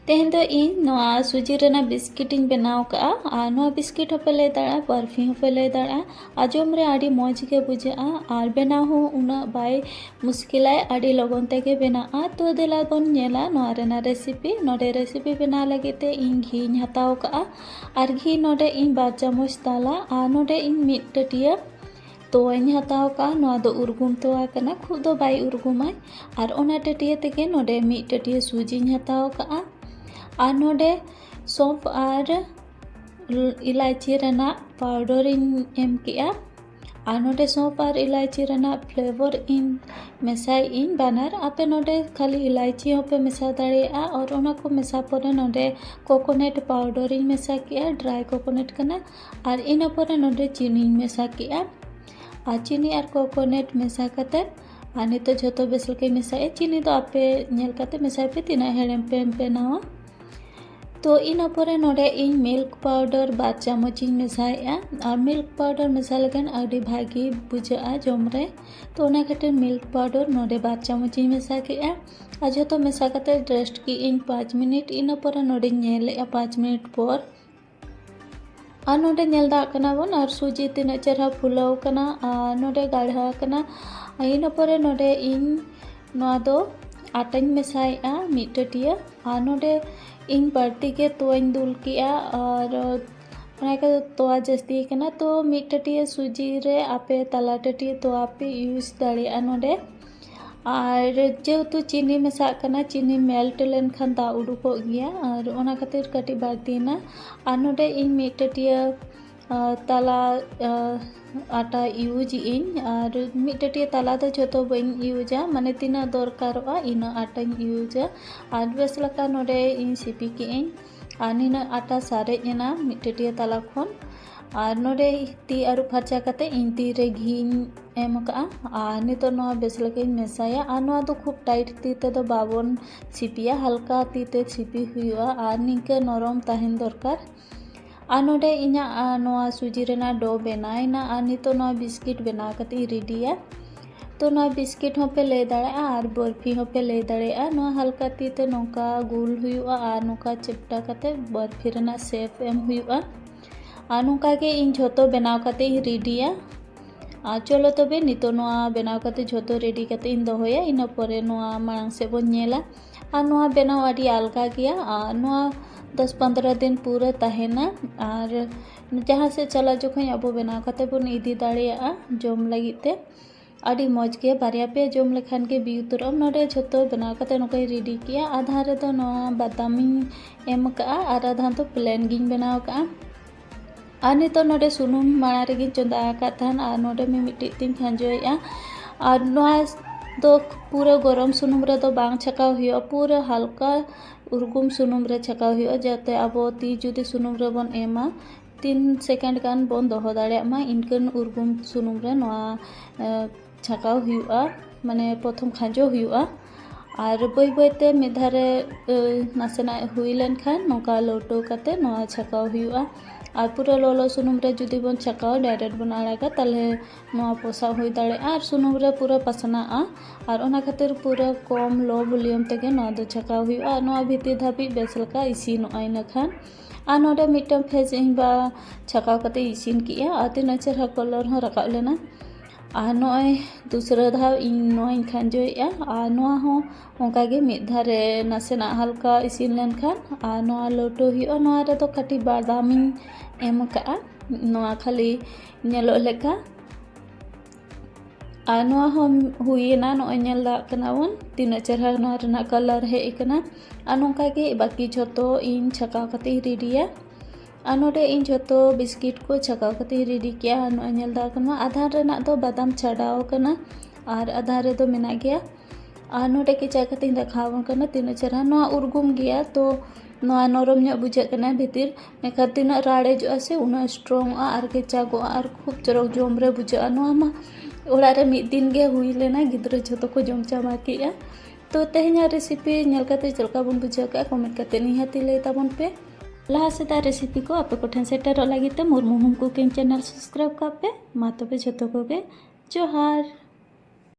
तेहन दो इन नोआ सुजी रेना बिस्किट इन बनाव का आ नोआ बिस्किट होपे ले दाड़ा बर्फी होपे ले दाड़ा आजम रे आड़ी मौज के बुझा और बनाव हो उना बाय मुश्किलाय आड़ी लगन तेगे बना तो देला बन नेला नोआ रेना रेसिपी नोडे रेसिपी बना लगेते इन घी हताव का और घी नोडे इन 2 चामच ताला आ नोडे इन मिट टटिया तोवाñ हताव का नोआ दो उर्गुम तोवा कना खूब दो बाय उर्गुमाय और ओना टटिया तेगे नोडे मिट टटिया सूजी हताव का और नोडे सौंफ और इलायची रेना पाउडर इन एम किया और नोडे सौंफ और इलायची रेना फ्लेवर इन मेसाय इन बानार आपे नोडे खाली इलायची होपे मेसा दाड़ेया और ओना को मेसा परे नोडे कोकोनट पाउडर इन मेसा किया ड्राई कोकोनट कना और इना परे नोडे चीनी मेसा किया और चीनी और कोकोनट मेसा कते और नितो झोतो बेसल के मेसाए चीनी तो आपे नेल कते मेसाय पे तीना हेड़ेम पे बनावा तो इन परे नोडे इन मिल्क पाउडर 2 चामच इन मेसाया और मिल्क पाउडर मेसा लगन आड़ी भागी बुझा जमरे तो ओना खातिर मिल्क पाउडर नोडे 2 चामच इन मेसा किया और जो मेसा कते रेस्ट की इन 5 मिनट इन परे नोडे नेले 5 मिनट पर और नोडे नेल दा कना बन और सूजी तीना चरहा फुलाव कना और नोडे गाढ़ा कना इन परे नोडे इन नोआ दो आटाñ मेसाया मिट टटिया और नोडे इन बाल्टी के तोवाñ दुल किया और तोवा जस्ती कना तो मिट टटिया सूजी रे आपे तला टटिया तो आपे यूज दाड़िया नोडे और जेहेतु चीनी मेसा कना चीनी मेल्ट लेन खान दा उडुको गया और ओना खातिर कटी बाड़तीना और नोडे इन मिट टटिया तला आटा यूज इन और मिट टटिया तला दो जो बन यूजा माने तीना दरकारोआ इना आटाñ यूजा और बेस लका नोडे इन सिपी के इन और निना आटा सारेज एना मिट टटिया तला खन और नोडे ती आरु फरचा कते इन ती रे घी एम का और नितो नोआ बेस लका मेसाया और नोआ दो खूब टाइट ती ते दो बाबन सिपिया हल्का ती ते सिपी हुआ और निके नरम ताहेन दरकार और नोडे इना नोआ सूजी रेना डो बनाइना और नितो नोआ बिस्किट बना कते रेडिया तो नोआ बिस्किट होपे ले दाड़ेया और बर्फी होपे ले दाड़ेया नोआ हल्का ती ते नोका गुल हुआ और नोका चिपटा कते बर्फी रेना शेप एम हुआ और नोका के इन झोतो बनाव कते रेडिया और चलो तबे नितो नोआ बनाव कते झोतो रेडी कते इन दोहोया इन परे नोआ मांग से बन नेला और नोआ बनाव आड़ी अलगा गया और नोआ 10-15 दिन पूरा तहेना और जहाँ से चला जोखन अब बनाव कते बन इदी दाड़ेया जम लगिते आड़ी मौज के बारिया पे जम लेखान के बी उतरम नोडे झोतो बनाव कते नोकाई रेडी किया आधा रे तो नोआ बादामी एम का और आधा तो प्लेन गिन बनाव का और नितो नोडे सुनुम माड़ा रेगिन चंदा आकाथान और नोडे में मिट्टी तीन खांजोया और नोआ दो पूरा गरम सुनुम रे तो बांग छकाव हुआ पूरा हल्का उर्गुम सुनुम रे छकाव हुआ जाते अब ती जुदी सुनुम रे बन एमा 3 सेकेंड गान बन दोहो दाड़ेयामा इनकन उर्गुम सुनुम रे नोआ छकाव हुआ माने प्रथम खांजो हुआ और बई बईते मिधारे नासेना हुई लेन खान नोका लौटो कते नोआ छकाव हुआ और पूरा लोलो सुनुम रे जुदी बन छकाव डायरेक्ट बन आड़ागा ताले नोआ पोसा हुई दाड़े और सुनुम रे पूरा पसना और ओना खातिर पूरा कम लो वॉल्यूम तेगे नोआ दो छकाव हुआ नोआ भीती धाबी बेस लका इसिनोआ इन खान और नोडे मिटम फेज बा छकाव कते इसिन किया और तीना चरहा कलर हो रकाब लेना और नोय दूसरा धाव इन नोय खांजोया और नोआ हो ओंकागे मिद धारे नासेना हल्का इसिन लेन खान और नोआ लोटो हुआ नोआ रे तो कटी बादामी एम का नोआ खाली नेलो लेका और नोआ हम हुईना नोय नेल दा कना बन तीना चरहा नोआ रेना कलर हे इकना और नोंकागे बाकी झोतो इन छकाव कते रेडिया और नोडे इन झोतो बिस्किट को छकाव कते रेडी किया नोय नेल दा कना आधा रेना दो बादाम छाड़ाव कना और आधा रे दो मेना गया और नोडे किचा कते देखाव कना तीना चरहा नोआ उर्गुम गया तो नोआ नरम ᱧᱚᱜ बुझाग कना भीतिर नेखा तीना राड़ेजोआ से उना स्ट्रॉन्ग और केचागोआ और खूब चरक जम रे बुझा नोआ मा ओड़ा रे मिद दिन गे हुई लेना गिद्रा झोतो को जम चाबा किया तो तेहना रेसिपी नेल कते चलका बन बुझा का कमेंट कते निहाती लई ताबन पे लहा सेदा रेसिपी को आपे को ठेन सेटर लगिते Murmu home cooking channel subscribe का पे मा तबे झोतो को गे जोहार।